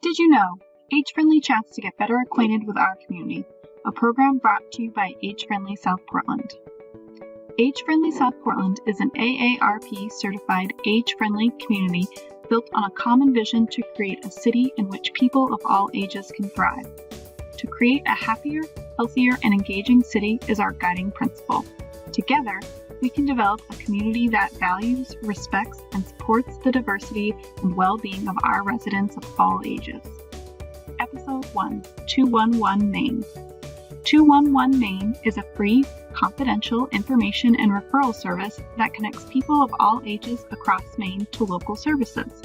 Did you know? Age-Friendly Chats to get better acquainted with our community, a program brought to you by Age-Friendly South Portland. Age-Friendly South Portland is an AARP-certified age-friendly community built on a common vision to create a city in which people of all ages can thrive. To create a happier, healthier, and engaging city is our guiding principle. Together, we can develop a community that values, respects, and supports the diversity and well-being of our residents of all ages. Episode 1, 211 Maine. 211 Maine is a free, confidential information and referral service that connects people of all ages across Maine to local services.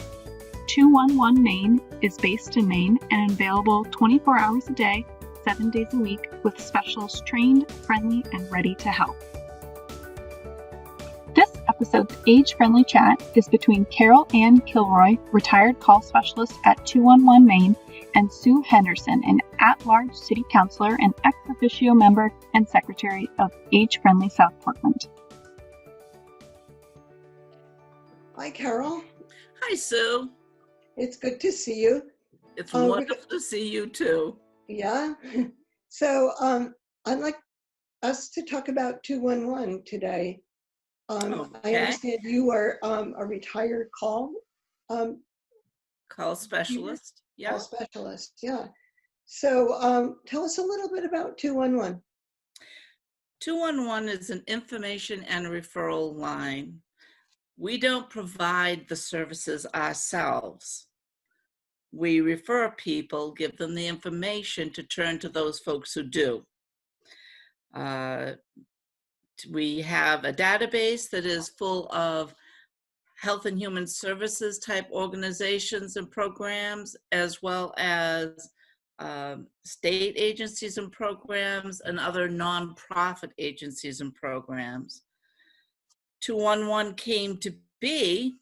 211 Maine is based in Maine and available 24 hours a day, 7 days a week, with specialists trained, friendly, and ready to help. This episode's age-friendly chat is between Carol Ann Kilroy, retired call specialist at 211 Maine, and Sue Henderson, an at-large city councilor and ex officio member and secretary of Age-Friendly South Portland. Hi, Carol. Hi, Sue. It's good to see you. It's wonderful to see you too. Yeah. So I'd like us to talk about 211 today. Okay. I understand you are a retired call specialist. Yeah. Call specialist. Yeah. So tell us a little bit about 211. 211 is an information and referral line. We don't provide the services ourselves. We refer people, give them the information to turn to those folks who do. We have a database that is full of health and human services type organizations and programs, as well as state agencies and programs and other nonprofit agencies and programs. 211 came to be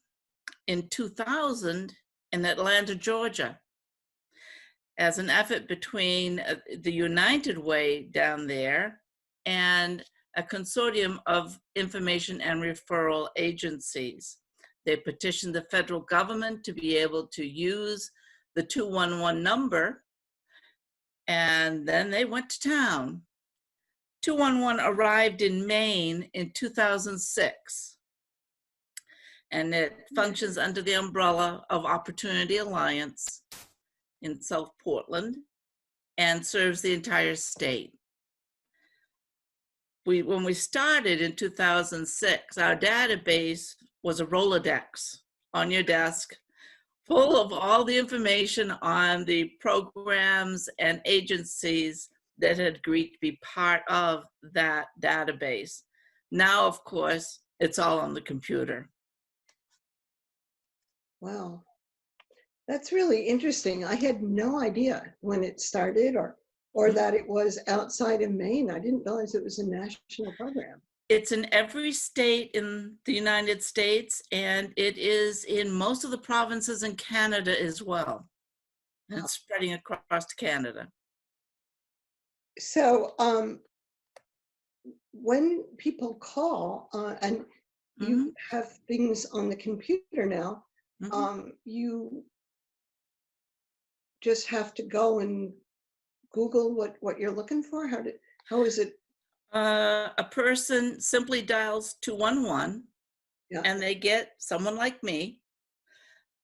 in 2000 in Atlanta, Georgia, as an effort between the United Way down there and a consortium of information and referral agencies. They petitioned the federal government to be able to use the 211 number, and then they went to town. 211 arrived in Maine in 2006, and it functions under the umbrella of Opportunity Alliance in South Portland and serves the entire state. When we started in 2006, our database was a Rolodex on your desk, full of all the information on the programs and agencies that had agreed to be part of that database. Now, of course, it's all on the computer. Wow. That's really interesting. I had no idea when it started or that it was outside of Maine. I didn't realize it was a national program. It's in every state in the United States, and it is in most of the provinces in Canada as well. And it's spreading across Canada. So when people call and you have things on the computer now, you just have to go and Google what you're looking for? How is it? A person simply dials 211, and they get someone like me,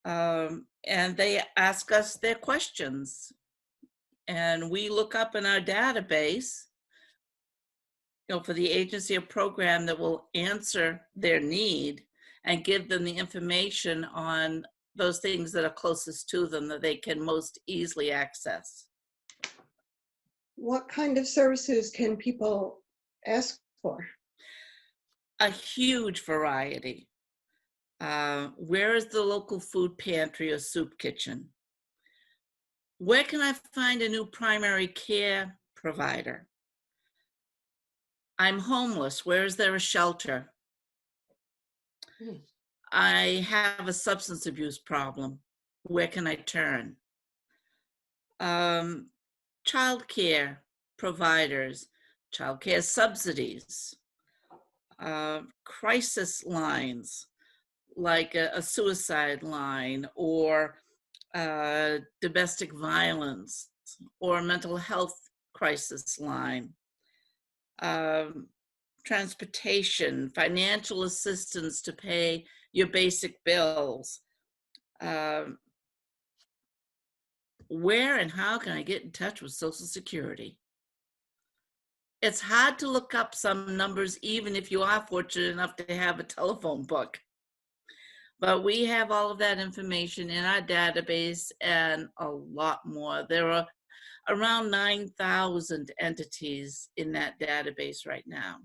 and they ask us their questions. And we look up in our database, for the agency or program that will answer their need and give them the information on those things that are closest to them that they can most easily access. What kind of services can people ask for? A huge variety. Where is the local food pantry or soup kitchen? Where can I find a new primary care provider? I'm homeless. Where is there a shelter? I have a substance abuse problem. Where can I turn? Childcare providers, childcare subsidies, crisis lines like a suicide line or domestic violence or mental health crisis line, transportation, financial assistance to pay your basic bills. Where and how can I get in touch with Social Security? It's hard to look up some numbers, even if you are fortunate enough to have a telephone book. But we have all of that information in our database and a lot more. There are around 9,000 entities in that database right now.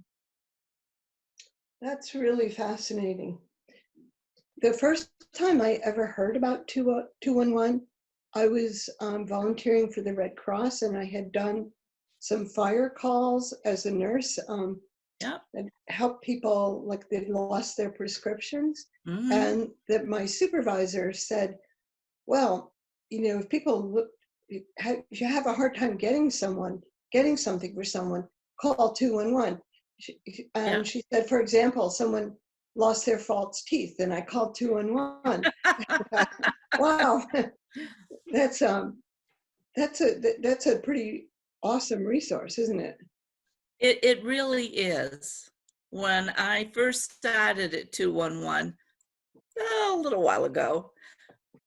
That's really fascinating. The first time I ever heard about 211, I was volunteering for the Red Cross, and I had done some fire calls as a nurse Yep. that helped people like they'd lost their prescriptions. Mhm. And that my supervisor said, well, if people look, if you have a hard time getting something for someone, call 211. And she said, for example, someone lost their false teeth, and I called 211. Wow, that's a pretty awesome resource, isn't it? It really is. When I first started at 211, a little while ago,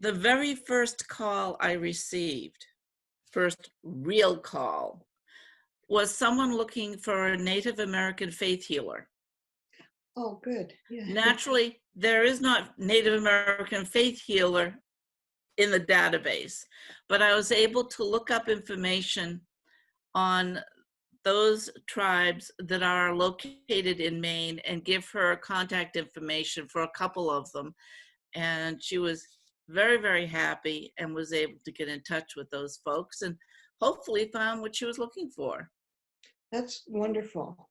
the very first call I received, first real call, was someone looking for a Native American faith healer. Oh, good. Yeah. Naturally, there is not Native American faith healer in the database, but I was able to look up information on those tribes that are located in Maine and give her contact information for a couple of them. And she was very, very happy and was able to get in touch with those folks and hopefully found what she was looking for. That's wonderful.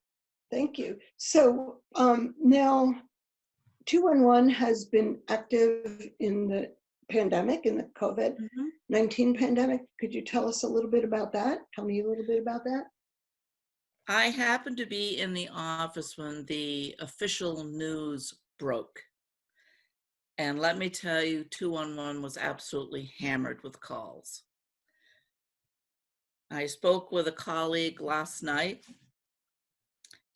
Thank you. So now 211 has been active in the pandemic, in the COVID-19 pandemic. Could you tell us a little bit about that? Tell me a little bit about that. I happened to be in the office when the official news broke. And let me tell you, 211 was absolutely hammered with calls. I spoke with a colleague last night,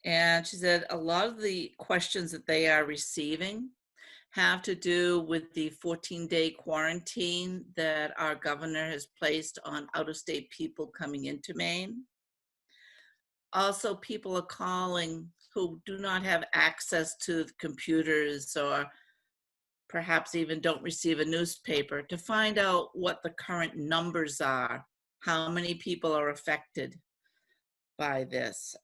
and she said a lot of the questions that they are receiving have to do with the 14-day quarantine that our governor has placed on out-of-state people coming into Maine. Also, people are calling who do not have access to the computers or perhaps even don't receive a newspaper to find out what the current numbers are, how many people are affected by this.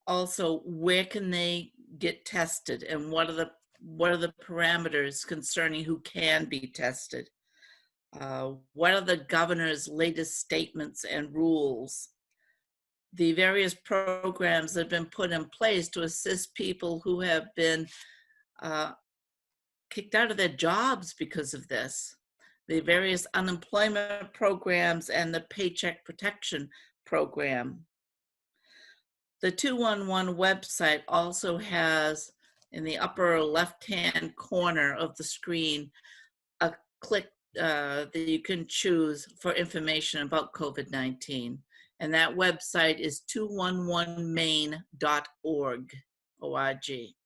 Also, where can they get tested, and what are the parameters concerning who can be tested? What are the governor's latest statements and rules? The various programs that have been put in place to assist people who have been kicked out of their jobs because of this. The various unemployment programs and the Paycheck Protection Program. The 211 website also has, in the upper left-hand corner of the screen, a click that you can choose for information about COVID-19. And that website is 211maine.org, O-R-G.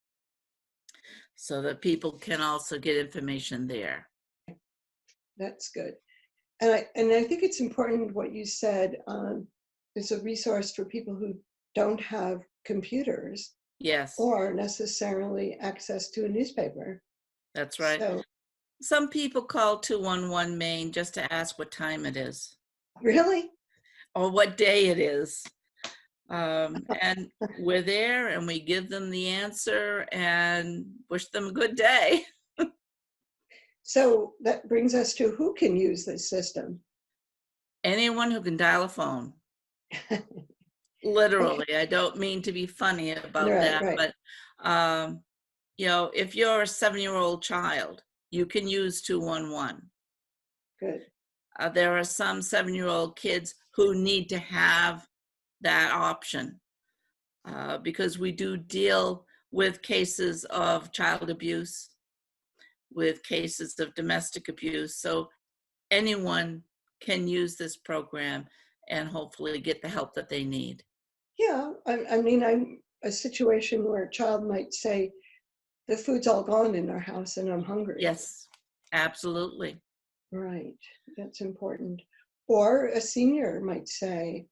So that people can also get information there. That's good. And I think it's important what you said. It's a resource for people who don't have computers. Yes. Or necessarily access to a newspaper. That's right. So, some people call 211 Maine just to ask what time it is. Really? Or what day it is. And we're there and we give them the answer and wish them a good day. So that brings us to who can use this system? Anyone who can dial a phone. Literally, okay. I don't mean to be funny about that, right. But if you're a 7-year-old child, you can use 211. Good. There are some 7-year-old kids who need to have that option because we do deal with cases of child abuse. with cases of domestic abuse. So anyone can use this program and hopefully get the help that they need. Yeah, I mean, I'm a situation where a child might say, the food's all gone in our house and I'm hungry. Yes, absolutely. Right, that's important. Or a senior might say,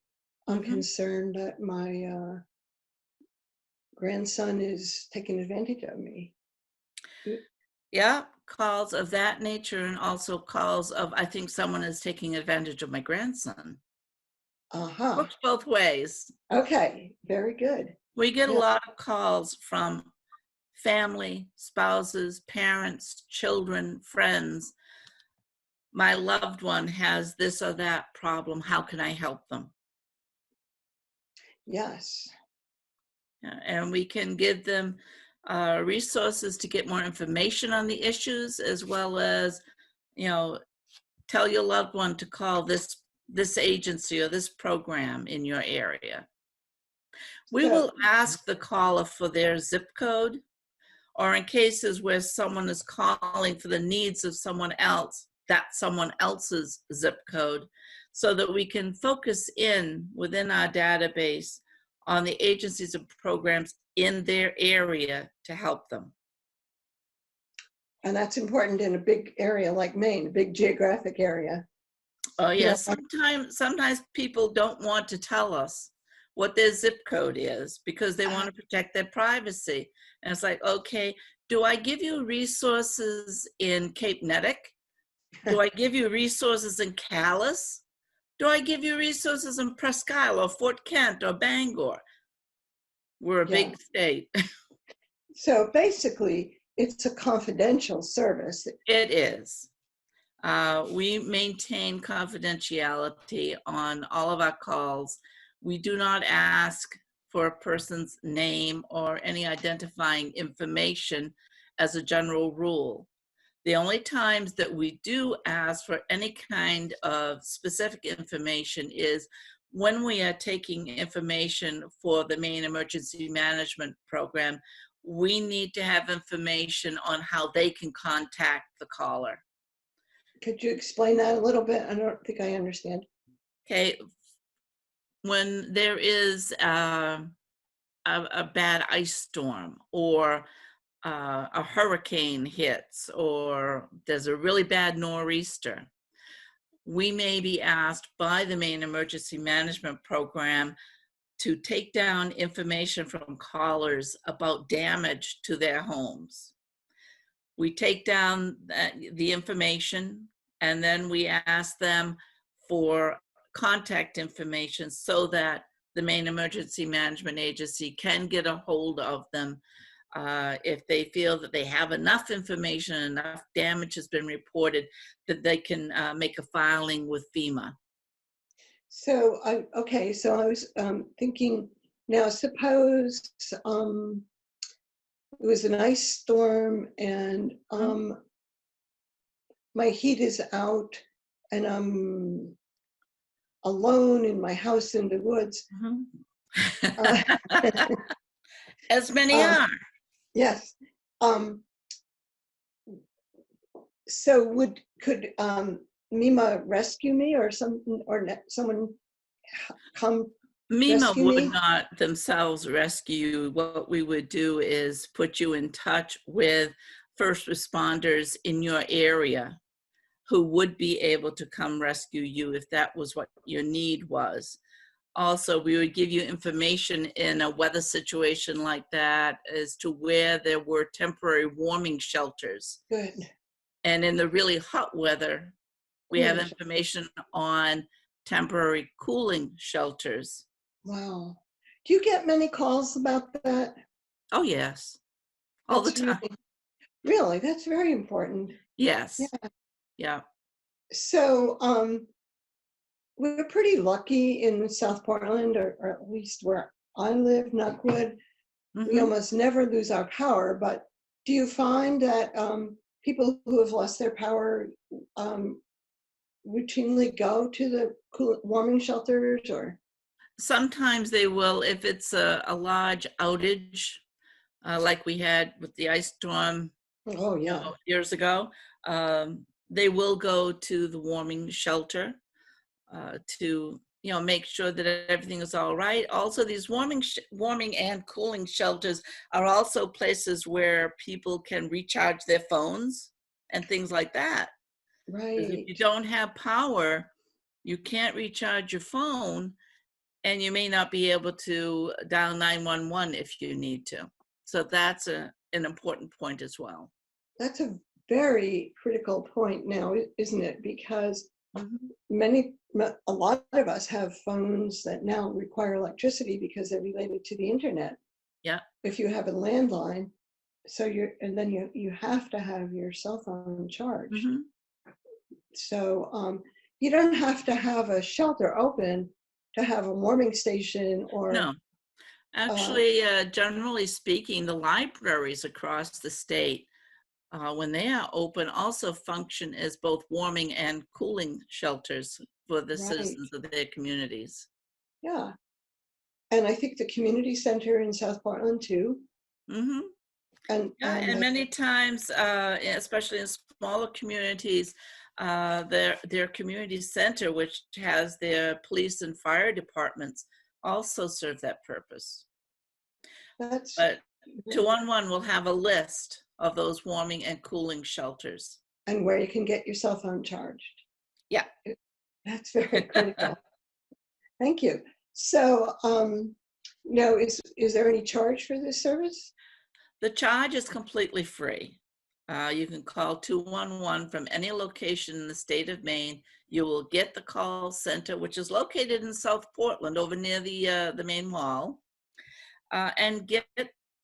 I'm Mhm. concerned that my grandson is taking advantage of me. Yeah, calls of that nature, and also calls of, I think someone is taking advantage of my grandson. Aha, Works both ways. okay, very good. We get a Yeah, lot of calls from family, spouses, parents, children, friends. My loved one has this or that problem. How can I help them? yes. And we can give them resources to get more information on the issues, as well as, tell your loved one to call this agency or this program in your area. We So, will ask the caller for their zip code, or in cases where someone is calling for the needs of someone else, that's someone else's zip code, so that we can focus in within our database on the agencies and programs in their area to help them. and that's important in a big area like Maine, a big geographic area. Oh You yes, sometimes people don't want to tell us what their zip code is because they want to protect their privacy. And it's like, okay, do I give you resources in Cape Nettic? Do I give you resources in Calais? Do I give you resources in Presque Isle or Fort Kent or Bangor? We're a yeah. big state. So basically, it's a confidential service. It is. We maintain confidentiality on all of our calls. We do not ask for a person's name or any identifying information as a general rule. The only times that we do ask for any kind of specific information is when we are taking information for the Maine Emergency Management Program. We need to have information on how they can contact the caller. Could you explain that a little bit? I don't think I understand. Okay, when there is a bad ice storm, or a hurricane hits, or there's a really bad nor'easter, we may be asked by the Maine Emergency Management Program to take down information from callers about damage to their homes. We take down the information, and then we ask them for contact information so that the Maine Emergency Management Agency can get a hold of them if they feel that they have enough information, enough damage has been reported, that they can make a filing with FEMA. So okay, so I was thinking, now suppose it was an ice storm and my heat is out and I'm alone in my house in the woods. As many are. Yes. So could MEMA rescue me, or someone come MEMA rescue would me? not themselves rescue you. What we would do is put you in touch with first responders in your area who would be able to come rescue you if that was what your need was. Also, we would give you information in a weather situation like that as to where there were temporary warming shelters. Good. And in the really hot weather, we have information on temporary cooling shelters. Wow. Do you get many calls about that? Oh, yes. All the time. Really, that's very important. Yes. Yeah. Yeah. So we're pretty lucky in South Portland, or at least where I live, knock wood. We almost never lose our power, but do you find that people who have lost their power routinely go to the warming shelters, or? Sometimes they will, if it's a large outage, like we had with the ice storm Oh, yeah. years ago. They will go to the warming shelter to make sure that everything is all right. Also, these warming and cooling shelters are also places where people can recharge their phones and things like that. Because if Right. you don't have power, you can't recharge your phone, and you may not be able to dial 911 if you need to. So that's an important point as well. That's a very critical point now, isn't it? Because Mm-hmm. a lot of us have phones that now require electricity because they're related to the internet. Yeah. If you have a landline, and then you have to have your cell phone charged. Mm-hmm. So you don't have to have a shelter open to have a warming station or. No. Actually, generally speaking, the libraries across the state, when they are open, also function as both warming and cooling shelters for the Right. citizens of their communities. Yeah. And I think the community center in South Portland too. Mm-hmm. And And many times, especially in smaller communities, their community center, which has their police and fire departments, also serve that purpose. that's But 211 will have a list of those warming and cooling shelters. and where you can get your cell phone charged. Yeah. That's very critical. Thank you. So no, is there any charge for this service? The charge is completely free. You can call 211 from any location in the state of Maine. You will get the call center, which is located in South Portland, over near the Maine Mall, and get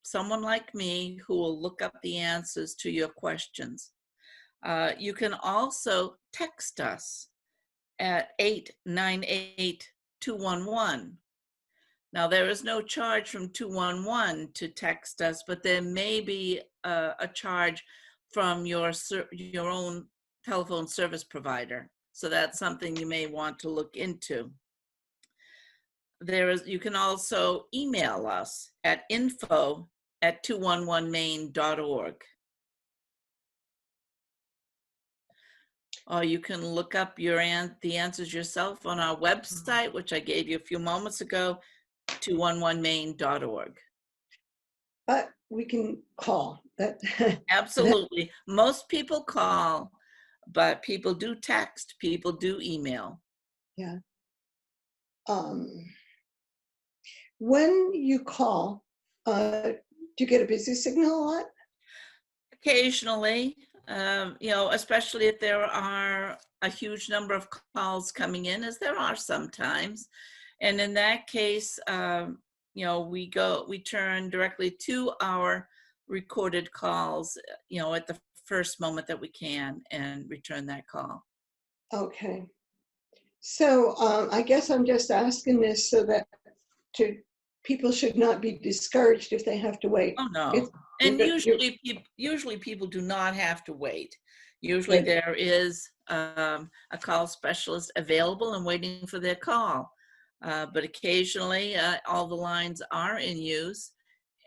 someone like me who will look up the answers to your questions. You can also text us at 898-211. Now, there is no charge from 211 to text us, but there may be a charge from your own telephone service provider. So that's something you may want to look into. You can also email us at info@211maine.org. Or you can look up the answers yourself on our website, which I gave you a few moments ago, 211maine.org. But we can call that. Absolutely. Most people call, but people do text, people do email. Yeah. When you call, do you get a busy signal a lot? Occasionally, especially if there are a huge number of calls coming in, as there are sometimes. And in that case, we turn directly to our recorded calls, at the first moment that we can, and return that call. Okay. So I guess I'm just asking this so that people should not be discouraged if they have to wait. Oh, no. And usually people do not have to wait. Usually there is a call specialist available and waiting for their call. But occasionally all the lines are in use,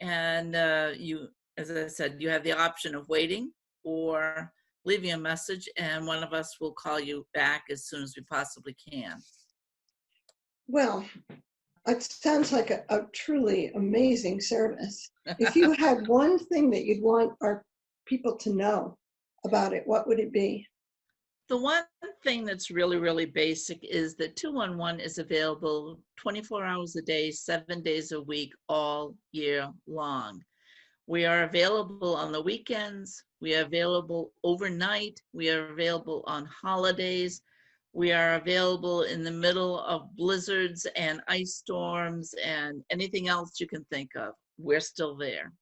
and as I said, you have the option of waiting or leaving a message, and one of us will call you back as soon as we possibly can. Well, it sounds like a truly amazing service. If you had one thing that you'd want our people to know about it, what would it be? The one thing that's really, really basic is that 211 is available 24 hours a day, 7 days a week, all year long. We are available on the weekends. We are available overnight. We are available on holidays. We are available in the middle of blizzards and ice storms and anything else you can think of. We're still there.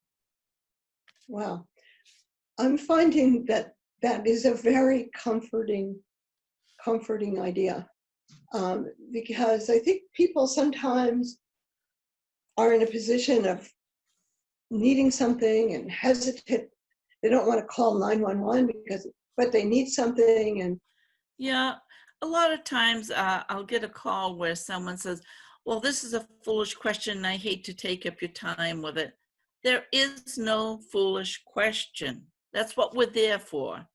Wow. I'm finding that is a very comforting idea, because I think people sometimes are in a position of needing something and hesitant. They don't want to call 911 but they need something. And yeah, a lot of times I'll get a call where someone says, well, this is a foolish question and I hate to take up your time with it. There is no foolish question. That's what we're there for.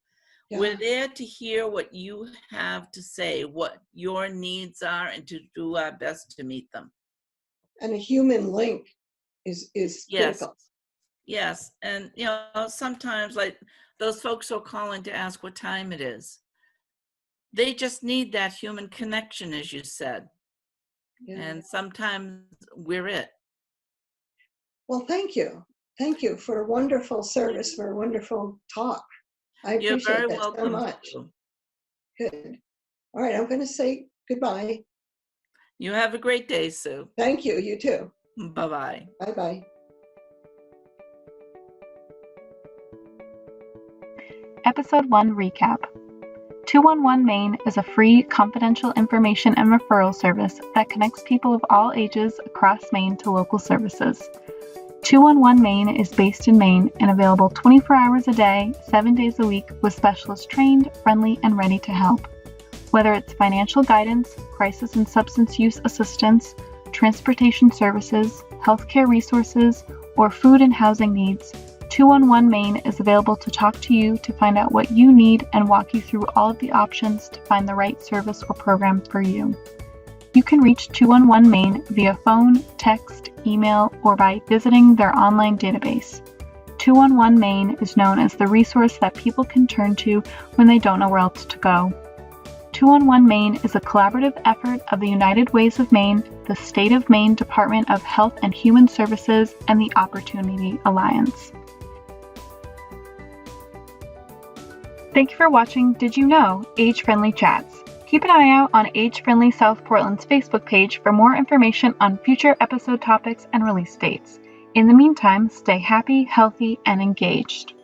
Yeah. We're there to hear what you have to say, what your needs are, and to do our best to meet them. And a human link is Yes. critical. Yes. And, you know, sometimes like those folks who are calling to ask what time it is, they just need that human connection, as you said. Yeah. And sometimes we're it. Well, thank you. Thank you for a wonderful service, for a wonderful talk. I You're appreciate very that so welcome. much. Sue. Good. All right, I'm going to say goodbye. You have a great day, Sue. Thank you. You too. Bye-bye. Bye-bye. Episode 1 Recap. 211 Maine is a free, confidential information and referral service that connects people of all ages across Maine to local services. 211 Maine is based in Maine and available 24 hours a day, 7 days a week, with specialists trained, friendly, and ready to help. Whether it's financial guidance, crisis and substance use assistance, transportation services, healthcare resources, or food and housing needs, 211 Maine is available to talk to you to find out what you need and walk you through all of the options to find the right service or program for you. You can reach 211 Maine via phone, text, email, or by visiting their online database. 211 Maine is known as the resource that people can turn to when they don't know where else to go. 211 Maine is a collaborative effort of the United Ways of Maine, the State of Maine Department of Health and Human Services, and the Opportunity Alliance. Thank you for watching Did You Know? Age-Friendly Chats. Keep an eye out on Age Friendly South Portland's Facebook page for more information on future episode topics and release dates. In the meantime, stay happy, healthy, and engaged.